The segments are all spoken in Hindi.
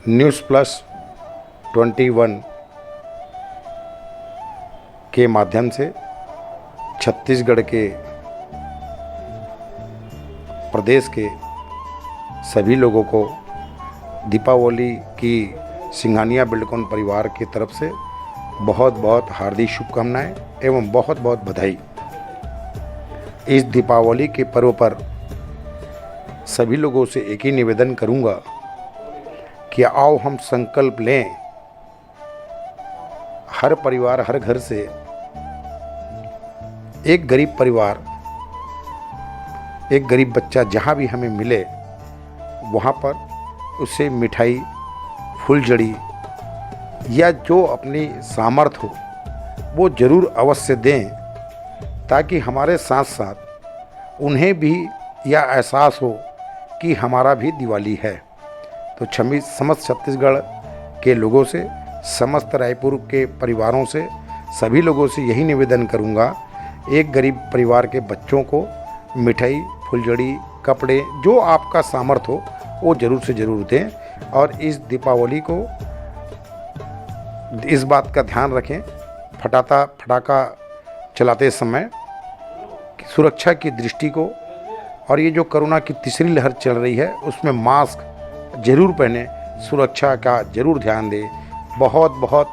न्यूज़ प्लस 21 के माध्यम से छत्तीसगढ़ के प्रदेश के सभी लोगों को दीपावली की सिंघानिया बिल्डकॉन परिवार की तरफ से बहुत बहुत हार्दिक शुभकामनाएं एवं बहुत बहुत बधाई। इस दीपावली के पर्व पर सभी लोगों से एक ही निवेदन करूंगा कि आओ हम संकल्प लें, हर परिवार हर घर से एक गरीब परिवार, एक गरीब बच्चा जहाँ भी हमें मिले वहाँ पर उसे मिठाई, फुलझड़ी या जो अपनी सामर्थ हो वो ज़रूर अवश्य दें, ताकि हमारे साथ साथ उन्हें भी यह एहसास हो कि हमारा भी दिवाली है। तो समस्त छत्तीसगढ़ के लोगों से, समस्त रायपुर के परिवारों से, सभी लोगों से यही निवेदन करूंगा, एक गरीब परिवार के बच्चों को मिठाई, फुलझड़ी, कपड़े जो आपका सामर्थ हो वो ज़रूर से ज़रूर दें। और इस दीपावली को इस बात का ध्यान रखें, फटाका चलाते समय सुरक्षा की दृष्टि को, और ये जो कोरोना की तीसरी लहर चल रही है उसमें मास्क जरूर पहने, सुरक्षा का जरूर ध्यान दें। बहुत बहुत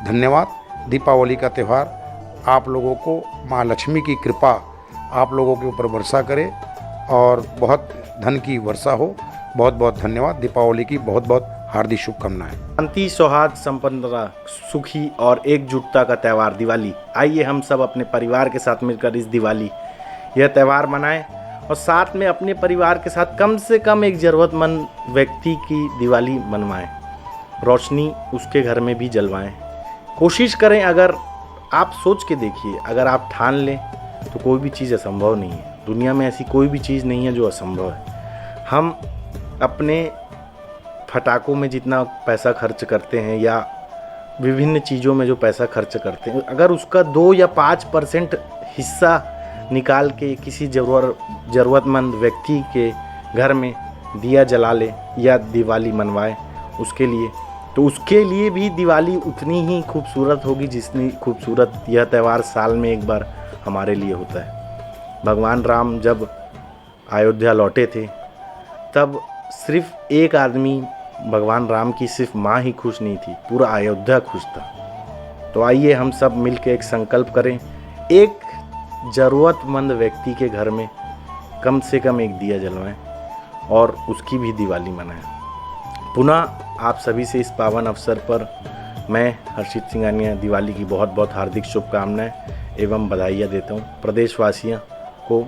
धन्यवाद। दीपावली का त्यौहार आप लोगों को माँ लक्ष्मी की कृपा आप लोगों के ऊपर वर्षा करे और बहुत धन की वर्षा हो। बहुत बहुत धन्यवाद। दीपावली की बहुत बहुत हार्दिक शुभकामनाएं। शांति, सौहार्द, संपन्नता, सुखी और एकजुटता का त्यौहार दिवाली। आइए हम सब अपने परिवार के साथ मिलकर इस दिवाली यह त्यौहार मनाएं और साथ में अपने परिवार के साथ कम से कम एक ज़रूरतमंद व्यक्ति की दिवाली मनवाएं, रोशनी उसके घर में भी जलवाएं। कोशिश करें, अगर आप सोच के देखिए, अगर आप ठान लें तो कोई भी चीज़ असंभव नहीं है। दुनिया में ऐसी कोई भी चीज़ नहीं है जो असंभव है। हम अपने फटाकों में जितना पैसा खर्च करते हैं या विभिन्न चीज़ों में जो पैसा खर्च करते हैं, अगर उसका 2 या 5% हिस्सा निकाल के किसी ज़रूरतमंद व्यक्ति के घर में दिया जला ले या दिवाली मनवाए उसके लिए, तो उसके लिए भी दिवाली उतनी ही खूबसूरत होगी जितनी खूबसूरत यह त्यौहार साल में एक बार हमारे लिए होता है। भगवान राम जब अयोध्या लौटे थे तब सिर्फ एक आदमी, भगवान राम की सिर्फ माँ ही खुश नहीं थी, पूरा अयोध्या खुश था। तो आइए हम सब मिलकर एक संकल्प करें, एक ज़रूरतमंद व्यक्ति के घर में कम से कम एक दिया जलवाएं और उसकी भी दिवाली मनाएं। पुनः आप सभी से इस पावन अवसर पर मैं हर्षित सिंघानिया दिवाली की बहुत बहुत हार्दिक शुभकामनाएं एवं बधाइयाँ देता हूँ। प्रदेशवासियों को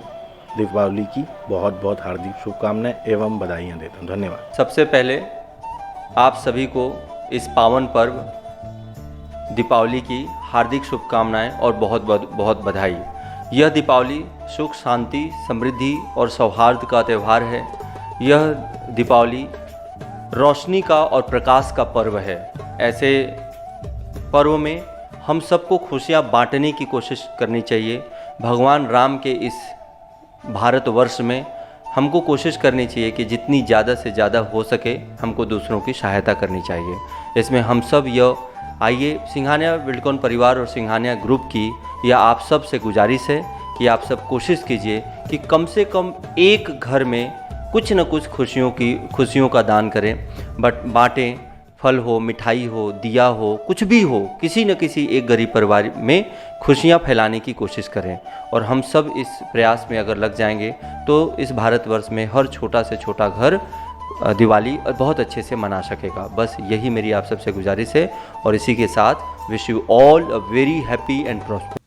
दीपावली की बहुत बहुत हार्दिक शुभकामनाएं एवं बधाइयाँ देता हूँ। धन्यवाद। सबसे पहले आप सभी को इस पावन पर्व दीपावली की हार्दिक शुभकामनाएं और बहुत बहुत बहुत बधाई। यह दीपावली सुख, शांति, समृद्धि और सौहार्द का त्यौहार है। यह दीपावली रोशनी का और प्रकाश का पर्व है। ऐसे पर्व में हम सबको खुशियां बांटने की कोशिश करनी चाहिए। भगवान राम के इस भारतवर्ष में हमको कोशिश करनी चाहिए कि जितनी ज़्यादा से ज़्यादा हो सके हमको दूसरों की सहायता करनी चाहिए। इसमें हम सब आइए सिंघानिया बिल्डकॉन परिवार और सिंघानिया ग्रुप की यह आप सब से गुजारिश है कि आप सब कोशिश कीजिए कि कम से कम एक घर में कुछ न कुछ खुशियों का दान करें, बांटें। फल हो, मिठाई हो, दिया हो, कुछ भी हो, किसी न किसी एक गरीब परिवार में खुशियां फैलाने की कोशिश करें। और हम सब इस प्रयास में अगर लग जाएंगे तो इस भारतवर्ष में हर छोटा से छोटा घर दिवाली बहुत अच्छे से मना सकेगा। बस यही मेरी आप सबसे गुजारिश है और इसी के साथ wish you all a very happy and prosper.